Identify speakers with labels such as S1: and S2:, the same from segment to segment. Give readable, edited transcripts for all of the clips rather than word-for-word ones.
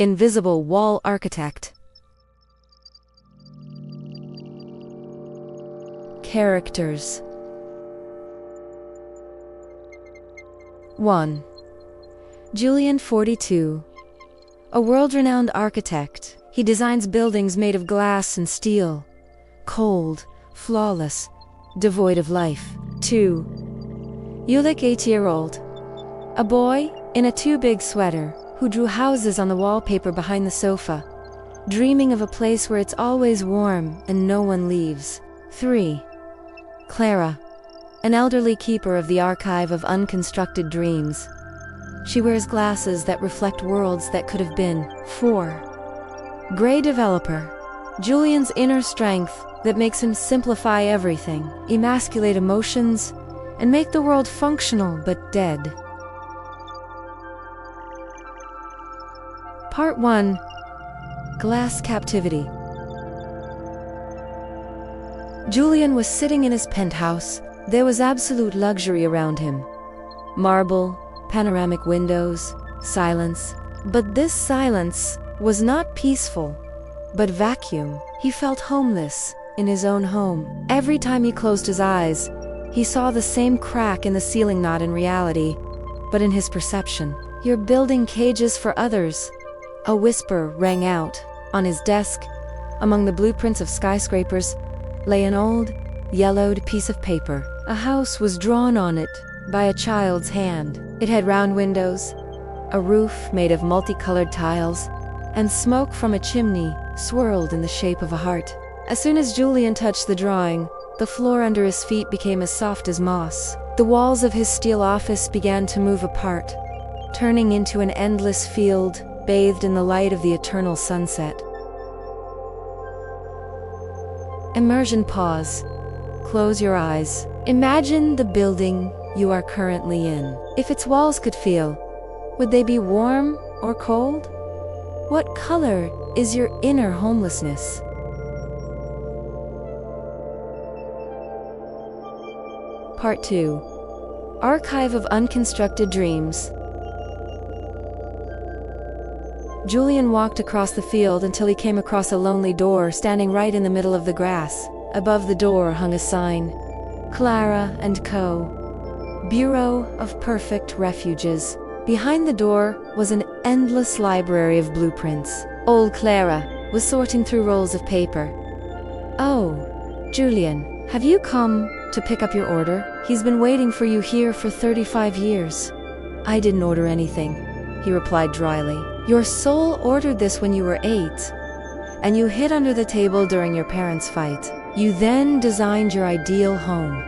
S1: Invisible wall architect. Characters. 1. Julian, 42. A world-renowned architect. He designs buildings made of glass and steel. Cold, flawless, devoid of life. 2. Ulick, 8-year-old. A boy in a too-big sweater who drew houses on the wallpaper behind the sofa, dreaming of a place where it's always warm and no one leaves. 3. Clara, an elderly keeper of the archive of unconstructed dreams. She wears glasses that reflect worlds that could have been. 4. Gray developer. Julian's inner strength that makes him simplify everything, emasculate emotions, and make the world functional but dead. Part 1. Glass Captivity. Julian was sitting in his penthouse. There was absolute luxury around him. Marble, panoramic windows, silence. But this silence was not peaceful, but vacuum. He felt homeless in his own home. Every time he closed his eyes, he saw the same crack in the ceiling, not in reality, but in his perception. "You're building cages for others," a whisper rang out. On his desk, among the blueprints of skyscrapers, lay an old, yellowed piece of paper. A house was drawn on it by a child's hand. It had round windows, a roof made of multicolored tiles, and smoke from a chimney swirled in the shape of a heart. As soon as Julian touched the drawing, the floor under his feet became as soft as moss. The walls of his steel office began to move apart, turning into an endless field bathed in the light of the eternal sunset. Immersion. Pause. Close your eyes. Imagine the building you are currently in. If its walls could feel, would they be warm or cold? What color is your inner homelessness? Part 2. Archive of Unconstructed Dreams. Julian walked across the field until he came across a lonely door standing right in the middle of the grass. Above the door hung a sign, Clara & Co., Bureau of Perfect Refuges. Behind the door was an endless library of blueprints. Old Clara was sorting through rolls of paper. "Oh, Julian, have you come to pick up your order? He's been waiting for you here for 35 years. "I didn't order anything," he replied dryly. "Your soul ordered this when you were 8, and you hid under the table during your parents' fight. You then designed your ideal home.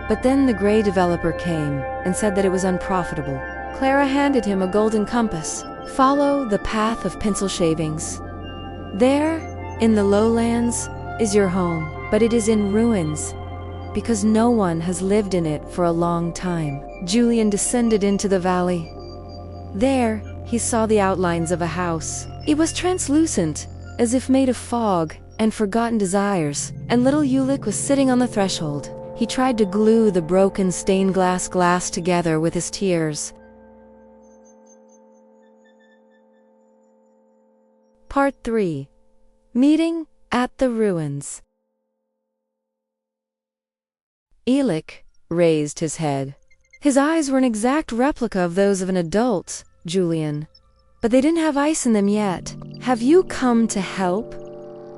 S1: But then the gray developer came and said that it was unprofitable." Clara handed him a golden compass. "Follow the path of pencil shavings. There, in the lowlands, is your home, but it is in ruins, because no one has lived in it for a long time." Julian descended into the valley. There, he saw the outlines of a house. It was translucent, as if made of fog and forgotten desires, and little Ulick was sitting on the threshold. He tried to glue the broken stained glass together with his tears. Part 3. Meeting at the Ruins. Ulick raised his head. His eyes were an exact replica of those of an adult Julian, but they didn't have ice in them yet. "Have you come to help?"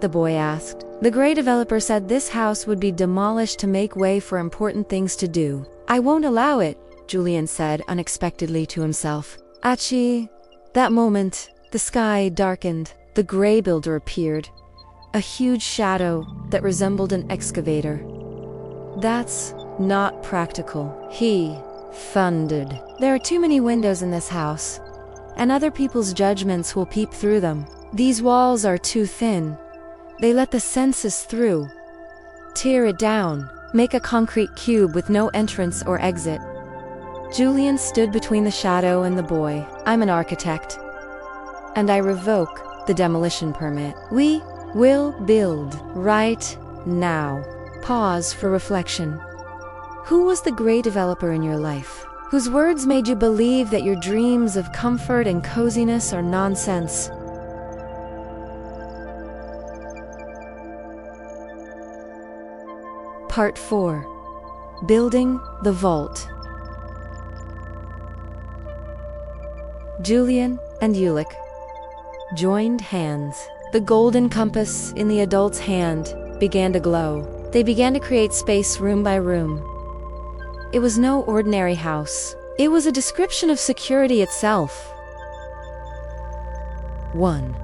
S1: the boy asked. The gray developer said this house would be demolished to make way for important things to do. "I won't allow it," Julian said unexpectedly to himself. Achi. That moment, the sky darkened. The gray builder appeared, a huge shadow that resembled an excavator. "That's not practical," he thundered. "There are too many windows in this house, and other people's judgments will peep through them. These walls are too thin. They let the senses through. Tear it down. Make a concrete cube with no entrance or exit." Julian stood between the shadow and the boy. "I'm an architect, and I revoke the demolition permit. We will build right now." Pause for reflection. Who was the gray developer in your life? whose words made you believe that your dreams of comfort and coziness are nonsense. Part 4. Building the Vault. Julian and Ulick joined hands. The golden compass in the adult's hand began to glow. They began to create space room by room. It was no ordinary house. It was a description of security itself. 1.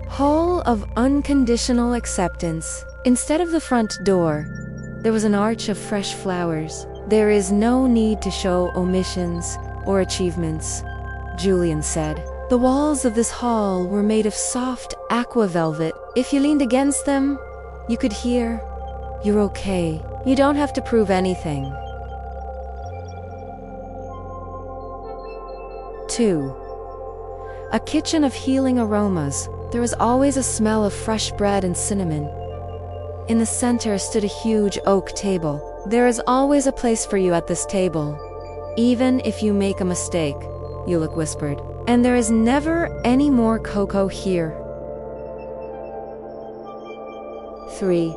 S1: Hall of unconditional acceptance. Instead of the front door, there was an arch of fresh flowers. There is no need to show omissions or achievements, Julian said. The walls of this hall were made of soft aqua velvet. If you leaned against them, you could hear, "You're okay. You don't have to prove anything." 2. A kitchen of healing aromas. There was always a smell of fresh bread and cinnamon. In the center stood a huge oak table. There is always a place for you at this table, even if you make a mistake, Ulick whispered. And there is never any more cocoa here. 3.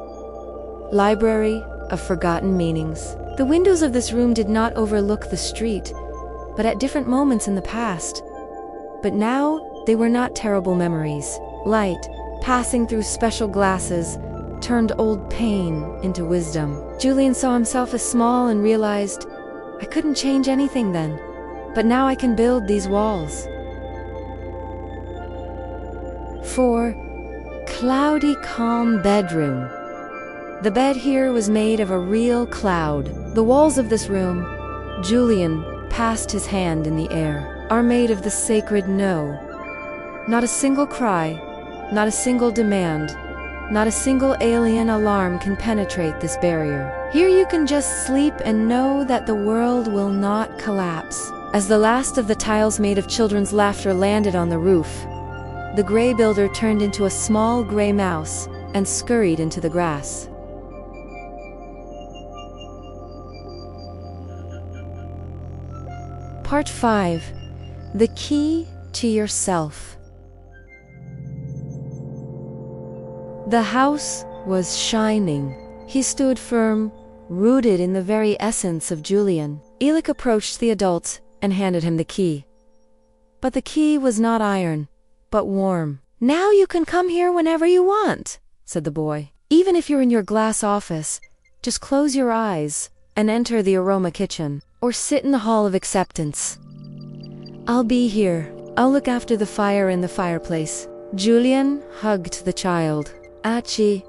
S1: Library of Forgotten Meanings. The windows of this room did not overlook the street, but at different moments in the past. But now, they were not terrible memories. Light, passing through special glasses, turned old pain into wisdom. Julian saw himself as small and realized, I couldn't change anything then, but now I can build these walls. 4. Cloudy, calm bedroom. The bed here was made of a real cloud. The walls of this room, Julian passed his hand in the air, are made of the sacred no. Not a single cry, not a single demand, not a single alien alarm can penetrate this barrier. Here you can just sleep and know that the world will not collapse. As the last of the tiles made of children's laughter landed on the roof, the gray builder turned into a small gray mouse and scurried into the grass. Part 5. The Key to Yourself. The house was shining. He stood firm, rooted in the very essence of Julian. Ulick approached the adult and handed him the key. But the key was not iron, but warm. "Now you can come here whenever you want," said the boy. "Even if you're in your glass office, just close your eyes and enter the aroma kitchen, or sit in the hall of acceptance. I'll be here. I'll look after the fire in the fireplace." Julian hugged the child. Achi.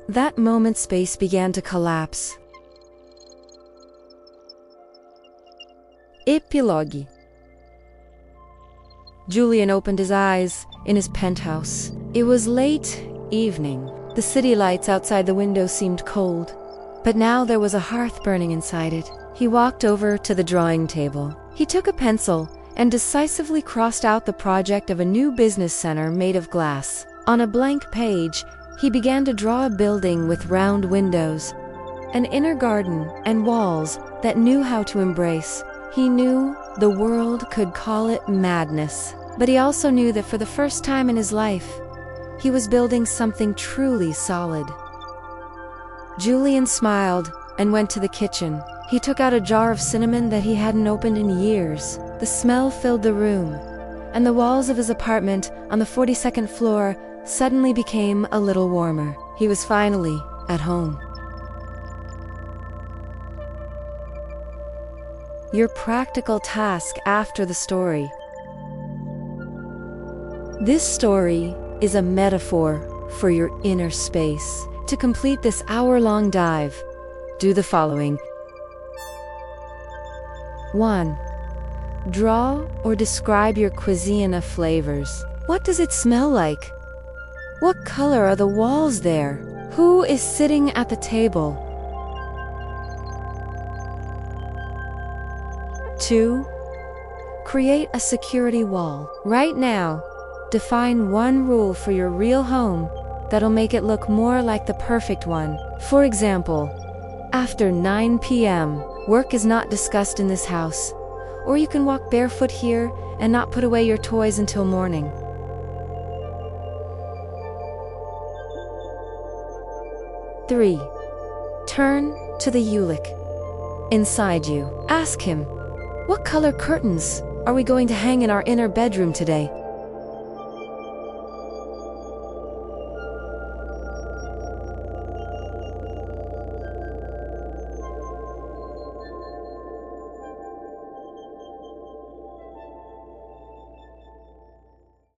S1: That moment space began to collapse. Epilogue. Julian opened his eyes in his penthouse. It was late evening. The city lights outside the window seemed cold, but now there was a hearth burning inside it. He walked over to the drawing table. He took a pencil and decisively crossed out the project of a new business center made of glass. On a blank page, he began to draw a building with round windows, an inner garden, and walls that knew how to embrace. He knew the world could call it madness, but he also knew that for the first time in his life, he was building something truly solid. Julian smiled and went to the kitchen. He took out a jar of cinnamon that he hadn't opened in years. The smell filled the room, and the walls of his apartment on the 42nd floor suddenly became a little warmer. He was finally at home. Your practical task after the story. This story is a metaphor for your inner space. To complete this hour-long dive, do the following. 1. Draw or describe your cuisine of flavors. What does it smell like? What color are the walls there? Who is sitting at the table? 2. Create a security wall. Right now, define one rule for your real home that'll make it look more like the perfect one. For example, after 9 p.m., Work is not discussed in this house. Or you can walk barefoot here and not put away your toys until morning. 3. Turn to the eunuch inside you. Ask him, what color curtains are we going to hang in our inner bedroom today?